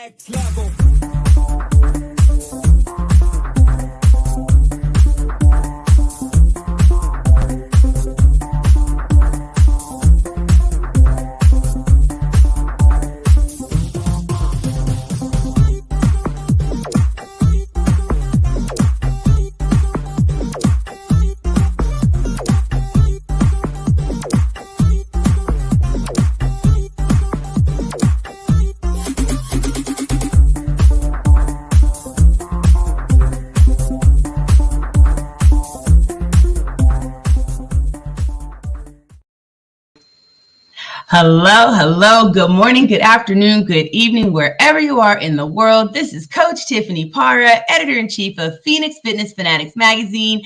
next level. Hello, hello, good morning, good afternoon, good evening, wherever you are in the world. This is Coach Tiffany Parra, editor-in-chief of Phoenix Fitness Fanatics magazine.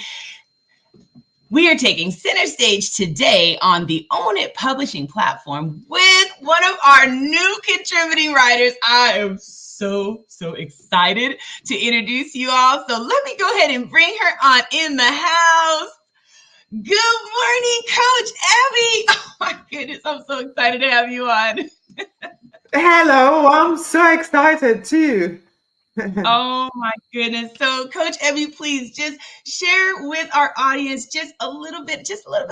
We are taking center stage today on the Own It publishing platform with one of our new contributing writers. I am so excited to introduce you all. So let me go ahead and bring her on in the house. Good morning, Coach Abby. Oh my goodness, I'm so excited to have you on. Hello, I'm so excited too. Oh my goodness. So Coach Abby, please just share with our audience just a little bit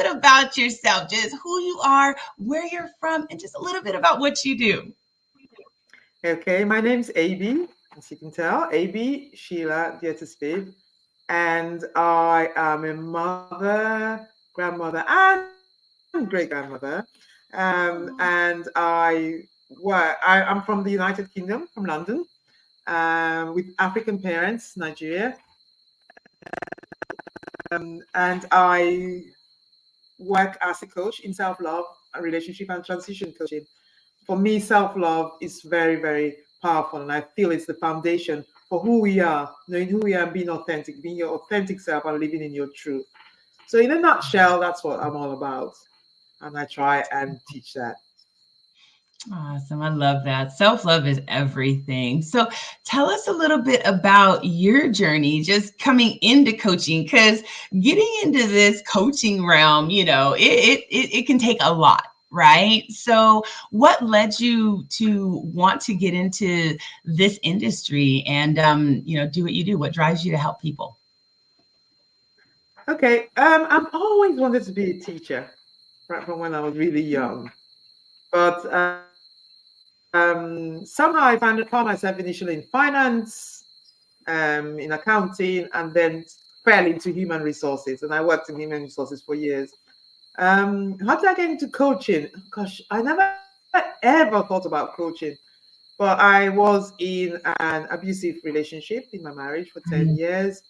about yourself, just who you are, where you're from, and just a little bit about what you do. Okay, my name's AB, as you can tell, AB Sheila Diete-Spiff, and I am a mother, grandmother, and great-grandmother. I'm from the United Kingdom, from London, with African parents, Nigeria, and I work as a coach in self-love, relationship, and transition coaching. For me, self-love is very, very powerful, and I feel it's the foundation for who we are, knowing who we are, and being authentic, being your authentic self, and living in your truth. So, in a nutshell, that's what I'm all about, and I try and teach that. Awesome. I love that. Self-love is everything. So tell us a little bit about your journey just coming into coaching, because getting into this coaching realm, it can take a lot, right? So what led you to want to get into this industry and, do what you do? What drives you to help people? Okay, I've always wanted to be a teacher, right from when I was really young. But somehow found myself initially in finance, in accounting, and then fell into human resources. And I worked in human resources for years. How did I get into coaching? Gosh, I never ever thought about coaching. But I was in an abusive relationship in my marriage for 10 years.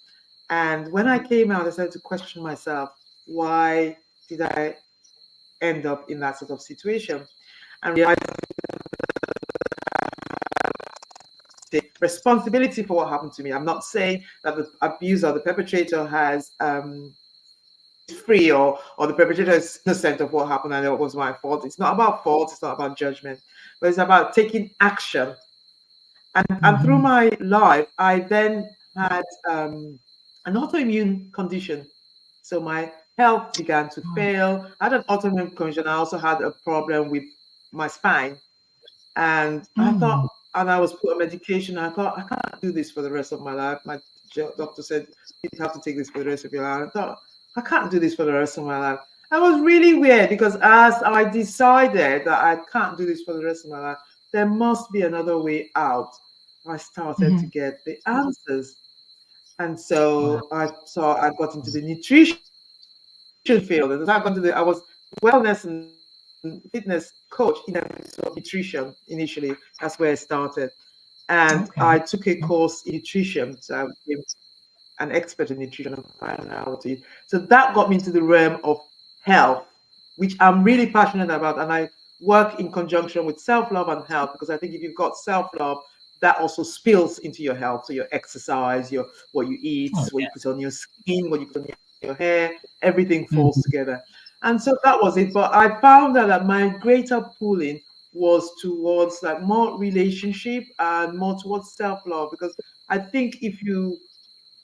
And when I came out, I started to question myself, why did I end up in that sort of situation? And realized the responsibility for what happened to me. I'm not saying that the abuser, the perpetrator, has free or the perpetrator is innocent of what happened and it was my fault. It's not about fault. It's not about judgment, but it's about taking action. And through my life, I then had an autoimmune condition. So my health began to fail. I had an autoimmune condition. I also had a problem with my spine. And I thought, and I was put on medication. I thought, I can't do this for the rest of my life. My doctor said, you have to take this for the rest of your life. I thought, I can't do this for the rest of my life. That was really weird because as I decided that I can't do this for the rest of my life, there must be another way out. I started to get the answers. And so I got into the nutrition field. And I was wellness and fitness coach in the of nutrition initially. That's where I started. And I took a course in nutrition. So I became an expert in nutrition and functionality. So that got me into the realm of health, which I'm really passionate about. And I work in conjunction with self-love and health, because I think if you've got self-love, that also spills into your health. So your exercise, what you eat, what you put on your skin, what you put on your hair, everything falls together. And so that was it. But I found out that my greater pulling was towards like more relationship and more towards self-love, because I think if you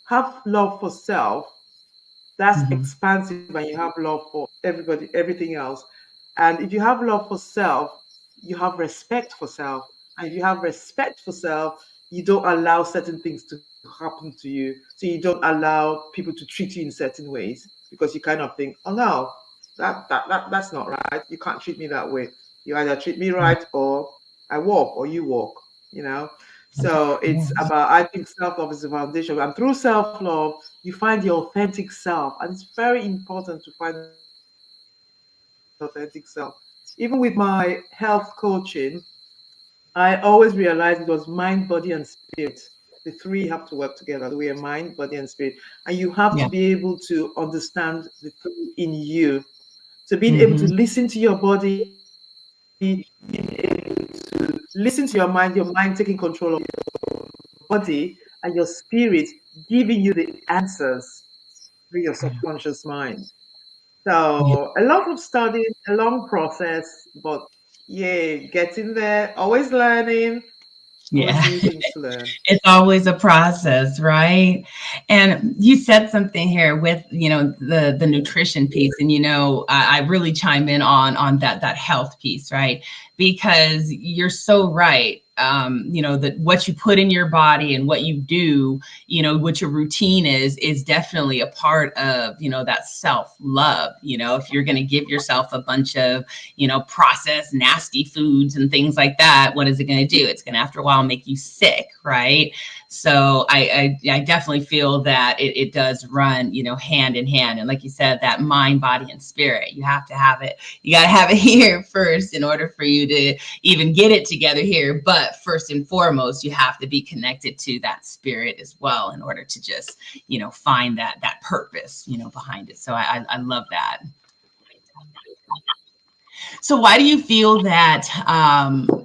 have love for self, that's expansive, and you have love for everybody, everything else. And if you have love for self, you have respect for self. And if you have respect for self, you don't allow certain things to happen to you. So you don't allow people to treat you in certain ways because you kind of think, oh no, that's not right. You can't treat me that way. You either treat me right or I walk or you walk, you know. So it's Yes. about, I think self-love is the foundation. And through self-love, you find your authentic self. And it's very important to find authentic self. Even with my health coaching, I always realized it was mind, body, and spirit. The three have to work together. The way mind, body, and spirit. And you have to be able Yeah. to understand the three in you. So being able to listen to your Mm-hmm. body, being able to listen to your mind taking control of your body, and your spirit giving you the answers through your subconscious mind. So a lot Yeah. of studying, a long process, but yeah, getting there, always learning, always new Yeah. things to learn. It's always a process, right? And you said something here with, the nutrition piece, and I really chime in on that health piece, right? Because you're so right. That what you put in your body and what you do, what your routine is definitely a part of, that self-love. If you're going to give yourself a bunch of, processed nasty foods and things like that, what is it going to do? It's going to, after a while, make you sick, right? So I definitely feel that it does run, hand in hand. And like you said, that mind, body, and spirit, you have to have it. You got to have it here first in order for you to even get it together here. But first and foremost, you have to be connected to that spirit as well in order to just, find that purpose, behind it. So I love that. So why do you feel that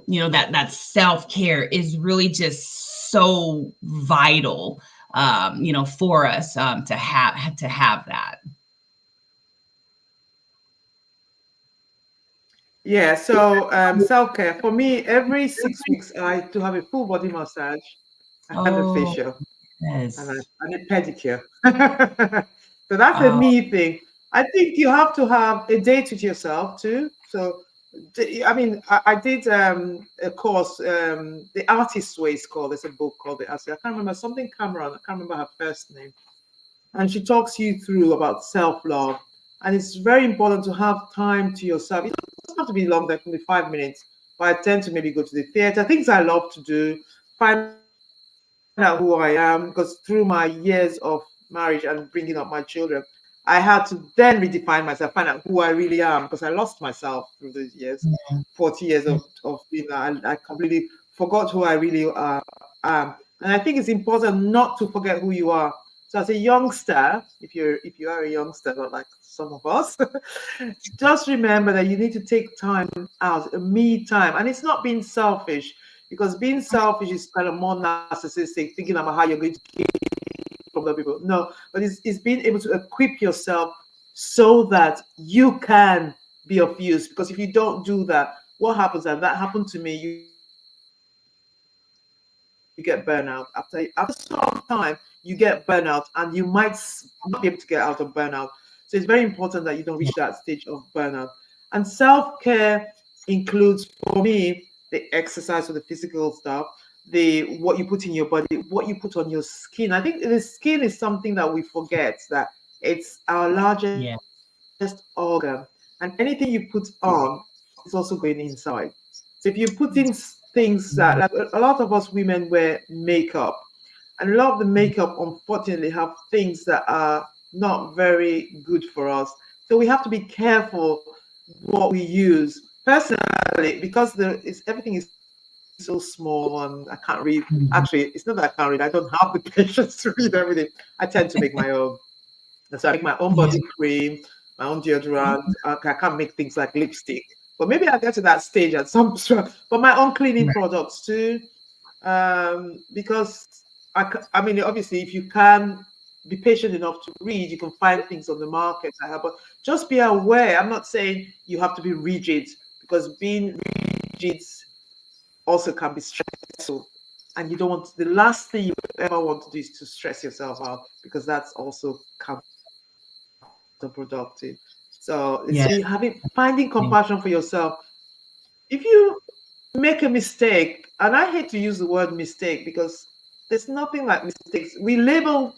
that self-care is really just so vital, for us, to have that? Yeah, so self-care for me, every 6 weeks I to have a full body massage and a Oh, facial yes. and a pedicure. So that's a Oh, me thing. I think you have to have a date with yourself too. So I mean, I did a course, the Artist's Way is called. There's a book called the Artist. I can't remember something Cameron. I can't remember her first name. And she talks you through about self-love. And it's very important to have time to yourself. It doesn't have to be long, that can be 5 minutes. But I tend to maybe go to the theater, things I love to do, find out who I am. Because through my years of marriage and bringing up my children, I had to then redefine myself, find out who I really am, because I lost myself through those years, 40 years of being that. I completely forgot who I really am. And I think it's important not to forget who you are. So as a youngster, if you are a youngster, not like some of us, just remember that you need to take time out, a me time. And it's not being selfish, because being selfish is kind of more narcissistic, thinking about how you're going to from other people. No, but it's being able to equip yourself so that you can be of use. Because if you don't do that, what happens? And that happened to me. You get burnout after some time. You get burnout, and you might not be able to get out of burnout. So it's very important that you don't reach that stage of burnout. And self-care includes, for me, the exercise or the physical stuff, what you put in your body, what you put on your skin. I think the skin is something that we forget, that it's our largest organ, yeah. and anything you put on is also going inside. So if you put in things that, like a lot of us women wear makeup, and a lot of the makeup unfortunately have things that are not very good for us. So we have to be careful what we use. Personally, because everything is so small and I can't read. Actually, it's not that I can't read. I don't have the patience to read everything. I tend to make my own. And so I make my own body cream, my own deodorant. I can't make things like lipstick. But maybe I'll get to that stage at some point. But my own cleaning products too. Because I mean, obviously, if you can be patient enough to read, you can find things on the market that help. But just be aware. I'm not saying you have to be rigid, because being rigid also can be stressful. And you don't want, the last thing you ever want to do is to stress yourself out, because that's also counterproductive. So it's be Yeah. having, finding compassion for yourself. If you make a mistake, and I hate to use the word mistake because there's nothing like mistakes. We label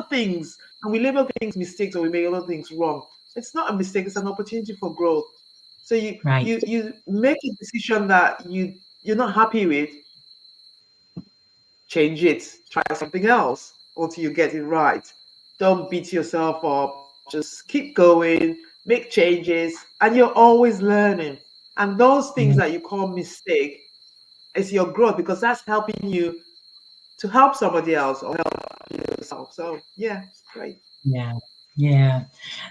things, and we label things mistakes, or we make other things wrong. It's not a mistake, it's an opportunity for growth. So Right. you make a decision that you're not happy with, change it, try something else until you get it right. Don't beat yourself up, just keep going, make changes, and you're always learning. And those things Yeah. that you call mistake is your growth, because that's helping you to help somebody else or help yourself. So yeah, it's great. Yeah. Yeah.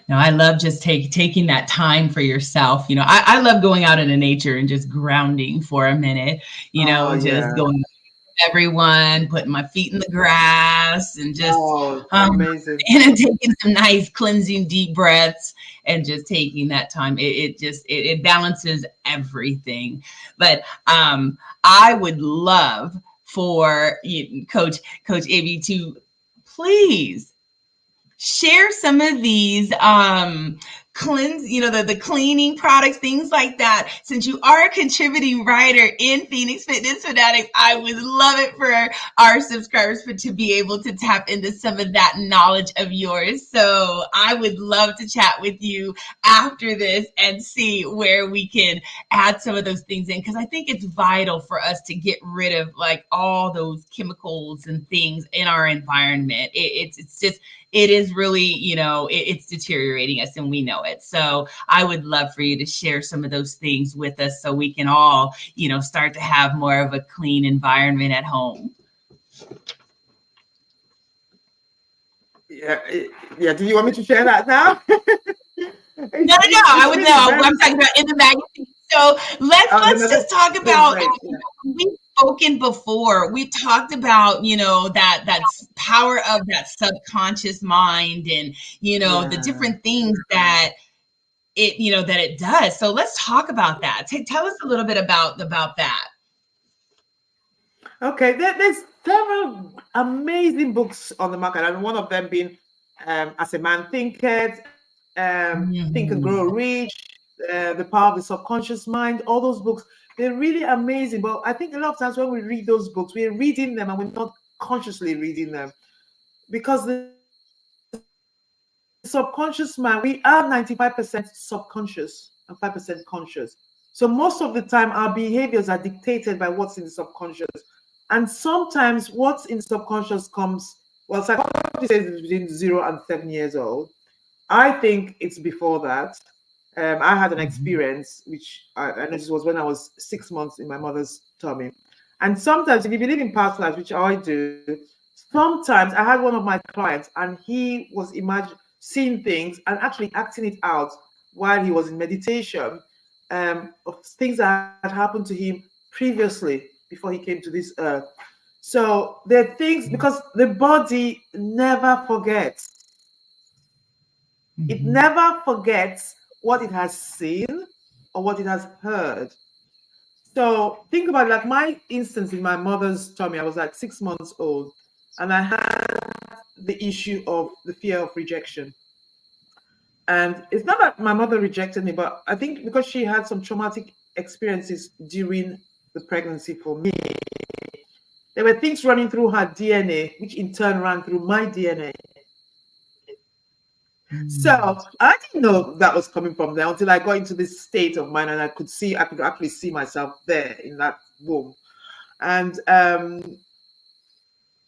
No, I love just taking that time for yourself. I love going out into nature and just grounding for a minute, Oh just yeah. going with everyone, putting my feet in the grass and just Oh, um amazing. and taking some nice cleansing deep breaths and just taking that time. It balances everything. But I would love for you, Coach Ivy, to please share some of these cleanse, the cleaning products, things like that. Since you are a contributing writer in Phoenix Fitness Fanatics, I would love it for our subscribers to be able to tap into some of that knowledge of yours. So I would love to chat with you after this and see where we can add some of those things in, because I think it's vital for us to get rid of like all those chemicals and things in our environment. It's just, it is really, it's deteriorating us and we know it. So I would love for you to share some of those things with us so we can all, start to have more of a clean environment at home. Yeah, yeah. Do you want me to share that now? No, I It's would really know. very. I'm talking about in the magazine. So Oh, let's just talk oh, about. great. Yeah. We've spoken before. We talked about that power of that subconscious mind, and the Yeah. different things that it does. So let's talk about that. Tell us a little bit about that. Okay. There's several amazing books on the market, and one of them being "As a Man Thinketh," "Think and Grow Mhm. Rich," "The Power of the Subconscious Mind." All those books, they're really amazing. But I think a lot of times when we read those books, we're reading them and we're not consciously reading them, because the subconscious mind, we are 95% subconscious and 5% conscious. So most of the time, our behaviors are dictated by what's in the subconscious. And sometimes what's in the subconscious comes, well, psychology says it's between 0 and 7 years old. I think it's before that. I had an Mhm. experience, which I noticed was when I was 6 months in my mother's tummy. And sometimes, if you believe in past lives, which I do, sometimes I had one of my clients and he was seeing things and actually acting it out while he was in meditation, of things that had happened to him previously before he came to this earth. So there are things, because the body never forgets. It Mhm. never forgets what it has seen or what it has heard. So think about, like, my instance in my mother's tummy. I was like 6 months old, and I had the issue of the fear of rejection. And it's not that my mother rejected me, but I think because she had some traumatic experiences during the pregnancy for me, there were things running through her DNA, which in turn ran through my DNA. So I didn't know that was coming from there until I got into this state of mind, and I could actually see myself there in that womb. And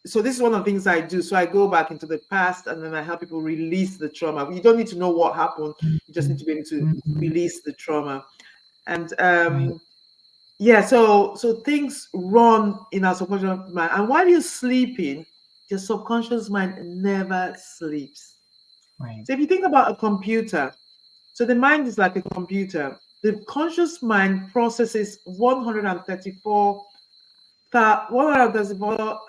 so this is one of the things I do. So I go back into the past and then I help people release the trauma. You don't need to know what happened. You just need to be able to Mhm. release the trauma. And Right. yeah, so things run in our subconscious mind. And while you're sleeping, your subconscious mind never sleeps. Right. So if you think about a computer, so the mind is like a computer. The conscious mind processes 134, 134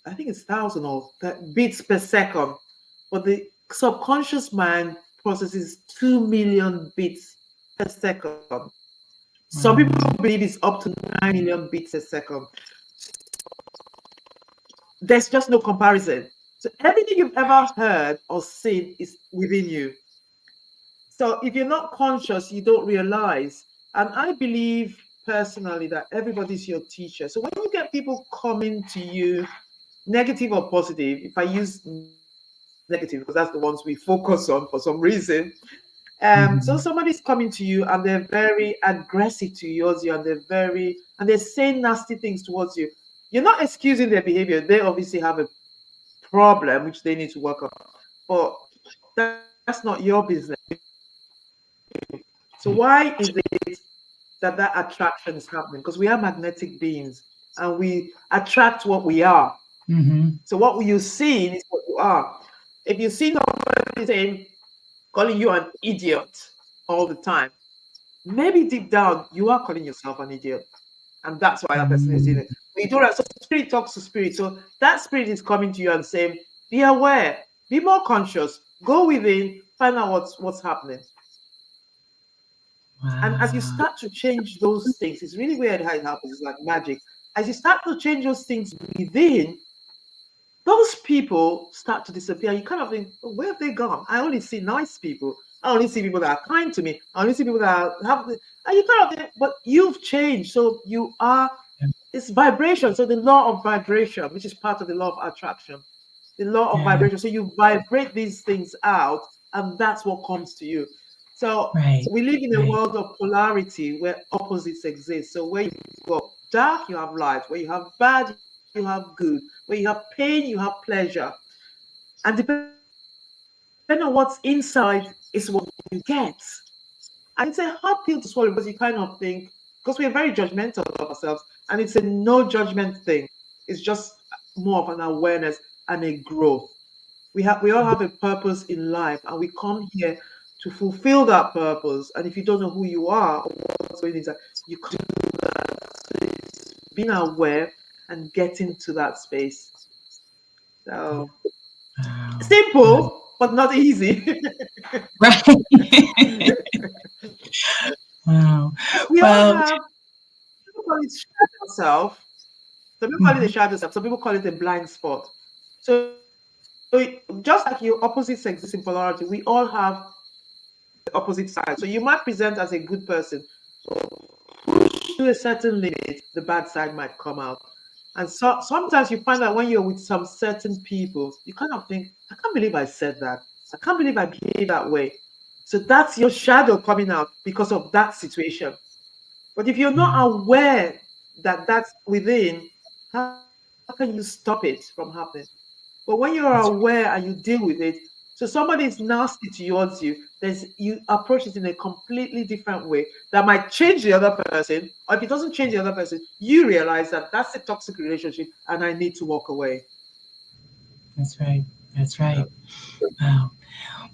I think it's thousand or bits per second, but the subconscious mind processes 2 million bits per second. Some people Wow. believe it's up to 9 million bits a second. There's just no comparison. So everything you've ever heard or seen is within you. So if you're not conscious, you don't realize. And I believe personally that everybody's your teacher. So when you get people coming to you, negative or positive, if I use negative because that's the ones we focus on for some reason. So somebody's coming to you and they're very aggressive towards you, and they're saying nasty things towards you. You're not excusing their behavior. They obviously have a problem which they need to work on, but that's not your business. So why is it that attraction is happening? Because we are magnetic beings and we attract what we are. So what you see is what you are. If you see somebody saying, calling you an idiot all the time, maybe deep down you are calling yourself an idiot, and that's why that person is in it. When you do that, so spirit talks to spirit. So that spirit is coming to you and saying, be aware, be more conscious, go within, find out what's happening. And as you start to change those things, it's really weird how it happens. It's like magic. As you start to change those things within, those people start to disappear. You kind of think, oh, where have they gone? I only see nice people. I only see people that are kind to me. I only see people that have, and you kind of think, but you've changed. So you are, it's vibration. So the law of vibration, which is part of the law of attraction, the law of vibration. So you vibrate these things out, and that's what comes to you. So we live in a world of polarity where opposites exist. So where you go dark, you have light. Where you have bad, you have good. Where you have pain, you have pleasure. And depending on what's inside is what you get. And it's a hard pill to swallow because you kind of think, because we're very judgmental of ourselves, and it's a no judgment thing. It's just more of an awareness and a growth. We all have a purpose in life, and we come here to fulfill that purpose. And if you don't know who you are or what's going inside, you can do that. So it's being aware and getting to that space. So simple, but not easy. Right. Wow. We all have, people call it shadow self. Some people call it a shadow self. Some people call it a blind spot. So just like your opposites exist in polarity, we all have the opposite side. So you might present as a good person, to a certain limit, the bad side might come out. And so sometimes you find that when you're with some certain people, you kind of think, I can't believe I said that. I can't believe I behaved that way. So that's your shadow coming out because of that situation. But if you're not aware that that's within, how can you stop it from happening? But when you're aware and you deal with it, so somebody is nasty towards you, you approach it in a completely different way that might change the other person. Or if it doesn't change the other person, you realize that that's a toxic relationship and I need to walk away. That's right. That's right. Wow.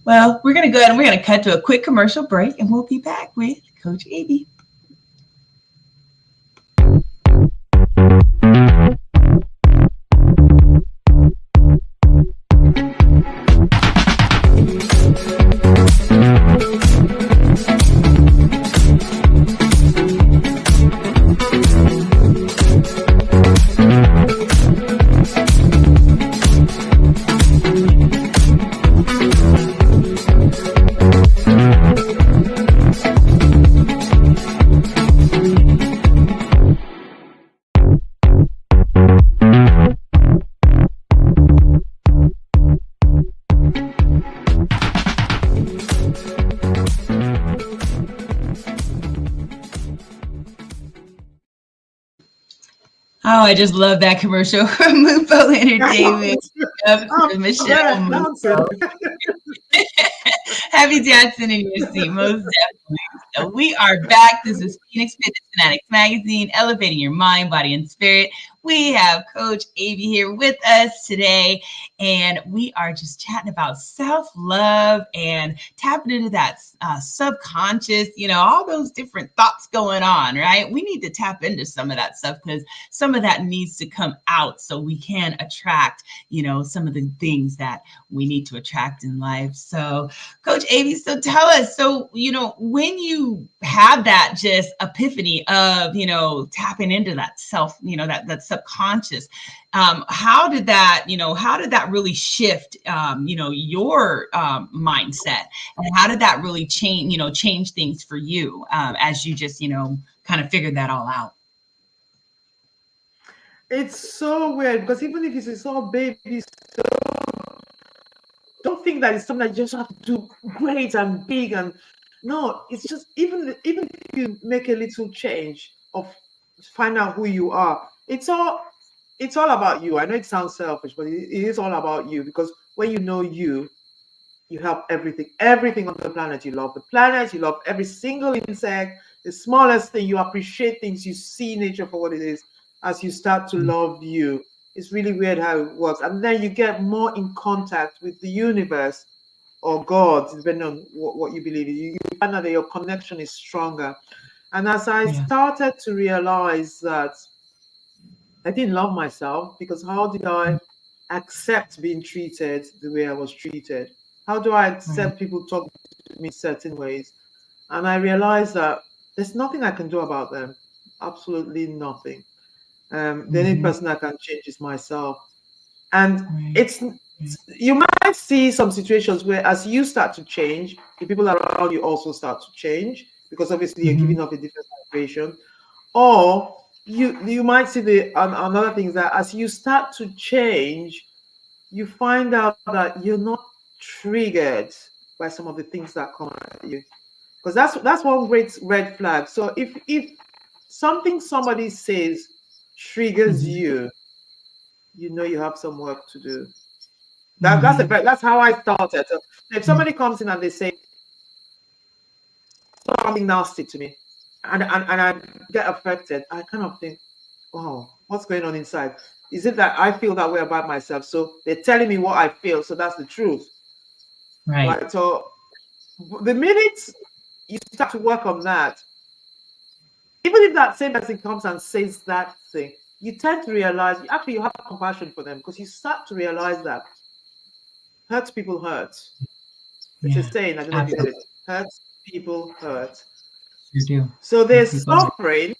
Well, we're going to go ahead and we're going to cut to a quick commercial break, and we'll be back with Coach Abby. Oh, I just love that commercial from Mupo Entertainment. Michelle Mupo. Happy dancing in your seat, most definitely. So we are back. This is Phoenix Fitness Fanatics Magazine, elevating your mind, body, and spirit. We have Coach Abby here with us today, and we are just chatting about self-love and tapping into that subconscious, all those different thoughts going on, right? We need to tap into some of that stuff because some of that needs to come out so we can attract, some of the things that we need to attract in life. So, Coach Abby, so tell us, when you have that just epiphany of, tapping into that self, that subconscious. How did that, how did that really shift, your mindset, and how did that really change things for you as you just, kind of figured that all out? It's so weird because even if it's a small baby, don't think that it's something that you just have to do great and big. And no, it's just even if you make a little change of find out who you are, it's all about you. I know it sounds selfish, but it is all about you, because when you know you help everything on the planet. You love the planet, you love every single insect, the smallest thing. You appreciate things, you see nature for what it is as you start to love you. It's really weird how it works. And then you get more in contact with the universe or God, depending on what you believe in. You find out that your connection is stronger. And as I started to realize that I didn't love myself, because how did I accept being treated the way I was treated? How do I accept people talking to me certain ways? And I realized that there's nothing I can do about them. Absolutely nothing. The only person I can change is myself. And you might see some situations where as you start to change, the people around you also start to change, because obviously you're giving off a different vibration. Or you might see another thing is that as you start to change, you find out that you're not triggered by some of the things that come at you, because that's one great red flag. So if something somebody says triggers you, you know you have some work to do. That's how I started. So if somebody comes in and they say something nasty to me, and I get affected, I kind of think, oh, what's going on inside? Is it that I feel that way about myself? So they're telling me what I feel, so that's the truth. Right. So the minute you start to work on that, even if that same person comes and says that thing, you tend to realize actually you have compassion for them, because you start to realize that hurt people hurt. It's a saying, I don't know if you heard it. Hurt people hurt. You do. So they're suffering,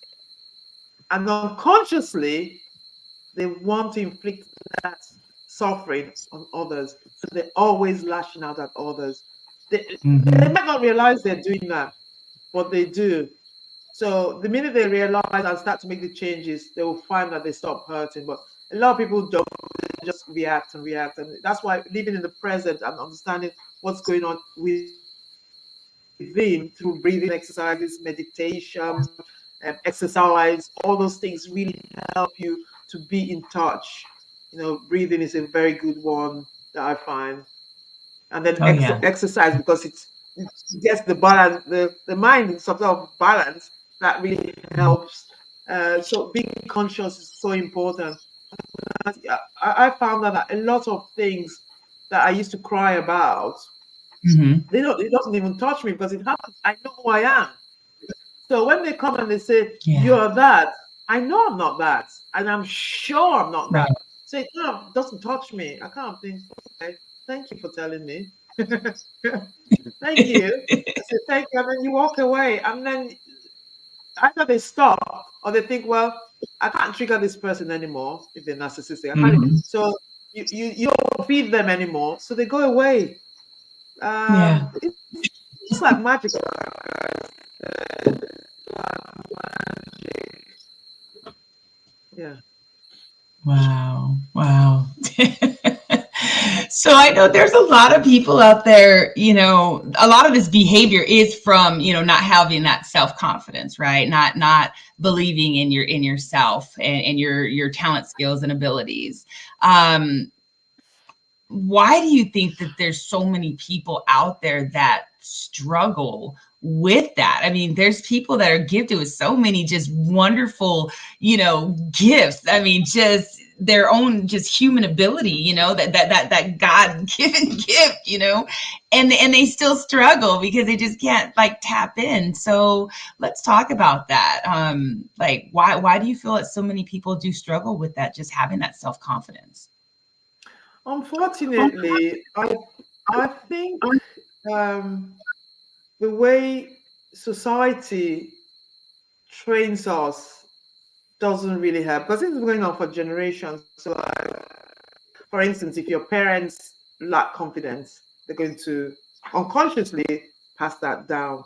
and unconsciously they want to inflict that suffering on others. So they're always lashing out at others. They might not realize they're doing that, but they do. So the minute they realize and start to make the changes, they will find that they stop hurting. But a lot of people don't. They just react and react. And that's why living in the present and understanding what's going on within through breathing exercises, meditation, exercise, all those things really help you to be in touch. Breathing is a very good one that I find. And then exercise, because it gets the balance, the mind in some sort of balance, that really helps. So being conscious is so important. I found that a lot of things that I used to cry about, it doesn't even touch me, because it happens. I know who I am. So when they come and they say, you're that, I know I'm not that. And I'm sure I'm not that. So it doesn't touch me. I can't think, okay, thank you for telling me. Thank you. I say, thank you. And then you walk away. And then either they stop or they think, well, I can't trigger this person anymore if they're narcissistic. I can't. So you don't feed them anymore. So they go away. It's like magic. Yeah. Wow. So I know there's a lot of people out there, a lot of this behavior is from, not having that self-confidence, right? Not believing in yourself and your talent, skills, and abilities. Why do you think that there's so many people out there that struggle with that? I mean, there's people that are gifted with so many just wonderful, gifts. I mean, just their own just human ability, that God-given gift, and they still struggle because they just can't tap in. So let's talk about that. Why do you feel that so many people do struggle with that, just having that self-confidence? Unfortunately, I think the way society trains us doesn't really help because it's been going on for generations. So, for instance, if your parents lack confidence, they're going to unconsciously pass that down.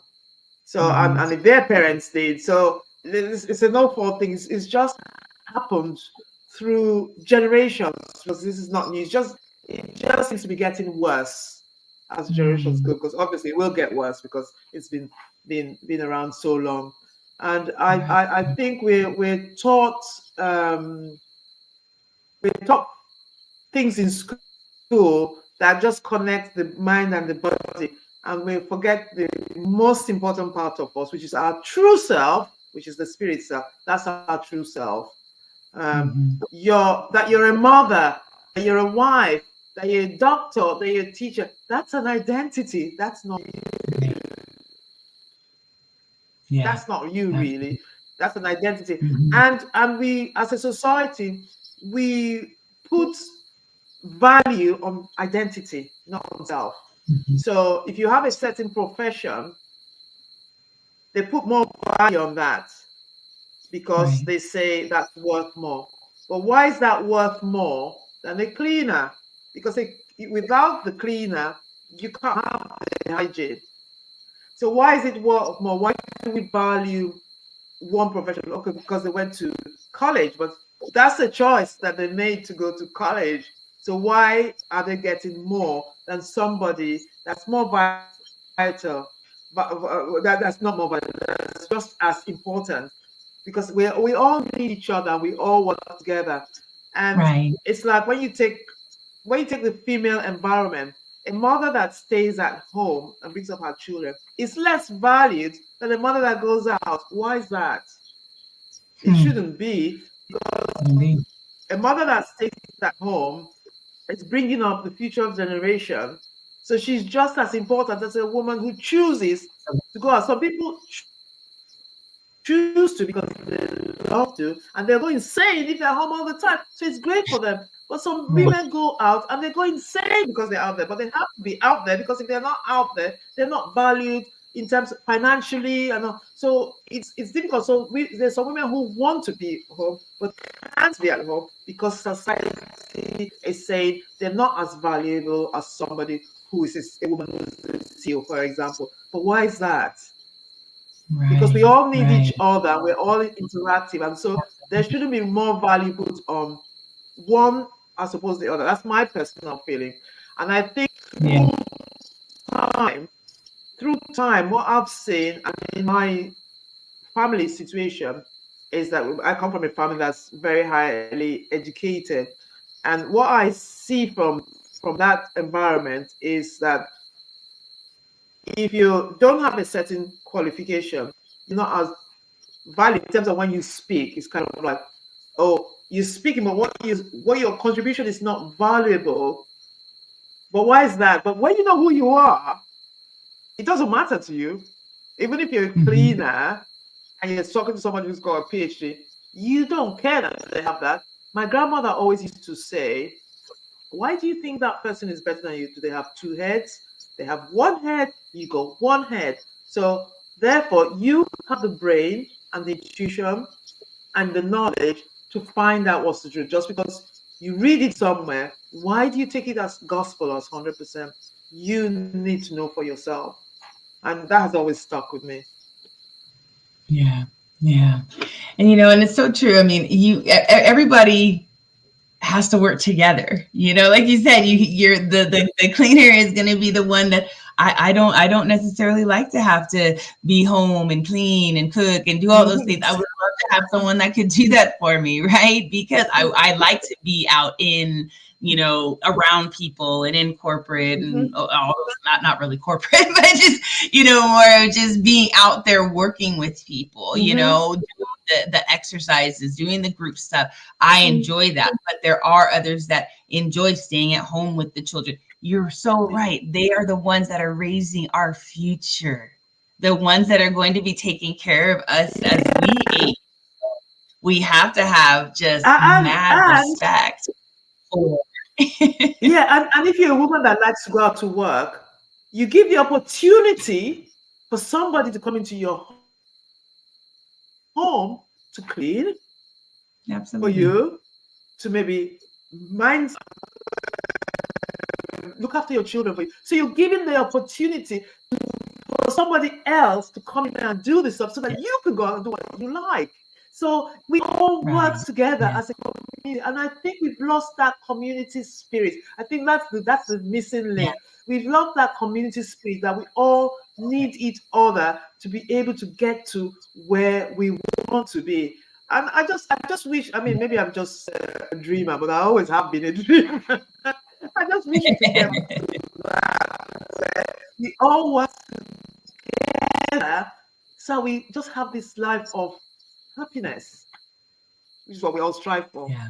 So, and if their parents did, so it's a no fault thing. It's just happened through generations because this is not new. It just seems to be getting worse as generations go. Because obviously it will get worse because it's been around so long. And I think we're taught things in school that just connect the mind and the body, and we forget the most important part of us, which is our true self, which is the spirit self. That's our true self. You're a mother, that you're a wife, that you're a doctor, that you're a teacher. That's an identity. That's not you. Yeah. That's not you, really. That's an identity. And we, as a society, we put value on identity, not on self. So if you have a certain profession, they put more value on that because they say that's worth more. But why is that worth more than a cleaner? Because without the cleaner, you can't have the hygiene. So why is it worth more? Why do we value one profession? Okay, because they went to college, but that's a choice that they made to go to college. So why are they getting more than somebody that's more vital, but that's not more vital, that's just as important? Because we all need each other, we all work together. And it's like when you take the female environment, a mother that stays at home and brings up her children is less valued than a mother that goes out. Why is that? It shouldn't be, because a mother that stays at home is bringing up the future of generation. So she's just as important as a woman who chooses to go out. Some people choose to because they love to, and they'll go insane if they're home all the time. So it's great for them. But some women go out and they go insane because they're out there. But they have to be out there, because if they're not out there, they're not valued in terms of financially. And so it's difficult. So there's some women who want to be home but can't be at home because society is saying they're not as valuable as somebody who is a woman who is a CEO, for example. But why is that? Because we all need each other, we're all interactive, and so there shouldn't be more value put on one as opposed to the other. That's my personal feeling. And I think through time, what I've seen, and in my family situation, is that I come from a family that's very highly educated, and what I see from that environment is that if you don't have a certain qualification, you're not as valued in terms of when you speak. It's kind of like, oh, you're speaking, but what your contribution is not valuable. But why is that? But when you know who you are, it doesn't matter to you. Even if you're a cleaner and you're talking to someone who's got a PhD, you don't care that they have that. My grandmother always used to say, why do you think that person is better than you? Do they have two heads? They have one head, you got one head. So therefore, you have the brain and the intuition and the knowledge to find out what's the truth. Just because you read it somewhere, why do you take it as gospel, as 100%? You need to know for yourself. And that has always stuck with me. Yeah. And and it's so true. I mean, everybody has to work together. Like you said, you're the cleaner is going to be the one that I don't necessarily like to have to be home and clean and cook and do all those things. I would love to have someone that could do that for me, right? Because I like to be out in, around people and in corporate and all not really corporate, but just, more just being out there working with people, doing the exercises, doing the group stuff. I enjoy that, but there are others that enjoy staying at home with the children. You're so right. They are the ones that are raising our future, the ones that are going to be taking care of us as we age. We have to have just mad respect for. Yeah, and if you're a woman that likes to go out to work, you give the opportunity for somebody to come into your home to clean, Absolutely. for you to maybe mind look after your children for you. So you're giving the opportunity for somebody else to come in and do this stuff so that you can go out and do what you like. So we all work together as a community, and I think we've lost that community spirit. I think that's the missing link. We've lost that community spirit that we all need each other to be able to get to where we want to be. And I just wish. I mean, maybe I'm just a dreamer, but I always have been a dreamer. I just wish we could get we all work together, so we just have this life of happiness, which is what we all strive for. Yeah.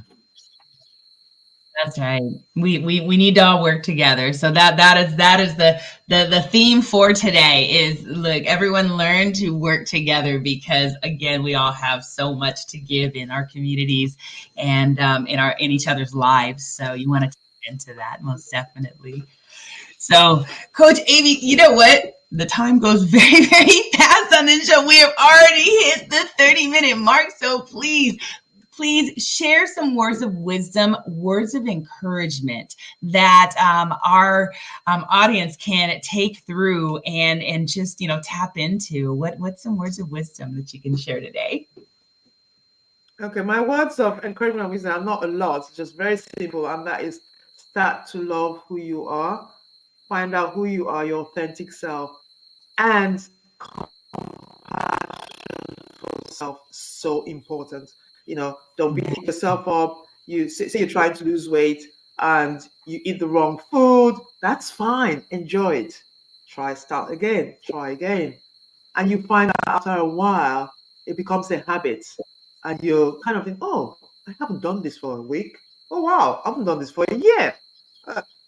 That's right. We need to all work together. So that is the theme for today is, look, everyone learn to work together, because again, we all have so much to give in our communities and in each other's lives. So you want to tap into that most definitely. So Coach Amy, you know what? The time goes very, very fast on this show. We have already hit the 30-minute mark. So please share some words of wisdom, words of encouragement that our audience can take through and just, tap into. What's some words of wisdom that you can share today? Okay, my words of encouragement and wisdom are not a lot. It's just very simple, and that is start to love who you are, find out who you are, your authentic self, and compassion for yourself, so important. Don't beat yourself up. You say you're trying to lose weight and you eat the wrong food. That's fine. Enjoy it. Start again. Try again. And you find out after a while, it becomes a habit. And you're kind of think, oh, I haven't done this for a week. Oh, wow, I haven't done this for a year.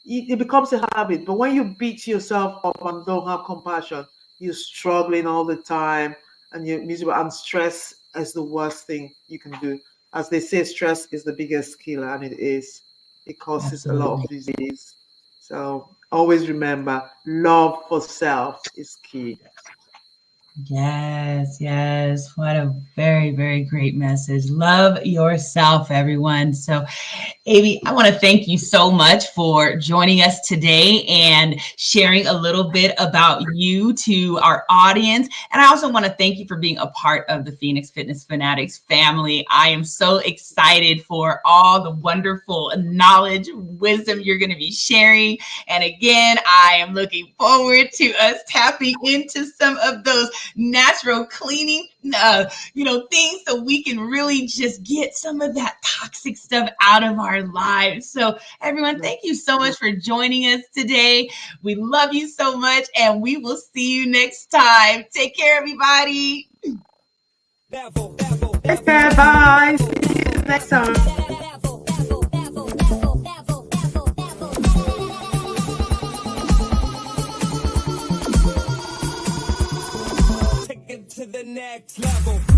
It becomes a habit. But when you beat yourself up and don't have compassion, you're struggling all the time and you're miserable. And stress is the worst thing you can do. As they say, stress is the biggest killer, and it is. It causes a lot of disease. So always remember, love for self is key. Yes. What a very, very great message. Love yourself, everyone. So, Amy, I want to thank you so much for joining us today and sharing a little bit about you to our audience. And I also want to thank you for being a part of the Phoenix Fitness Fanatics family. I am so excited for all the wonderful knowledge, wisdom you're going to be sharing. And again, I am looking forward to us tapping into some of those natural cleaning, things so we can really just get some of that toxic stuff out of our lives. So everyone, thank you so much for joining us today. We love you so much, and we will see you next time. Take care, everybody. Take care. Bye. See you next time. To the next level.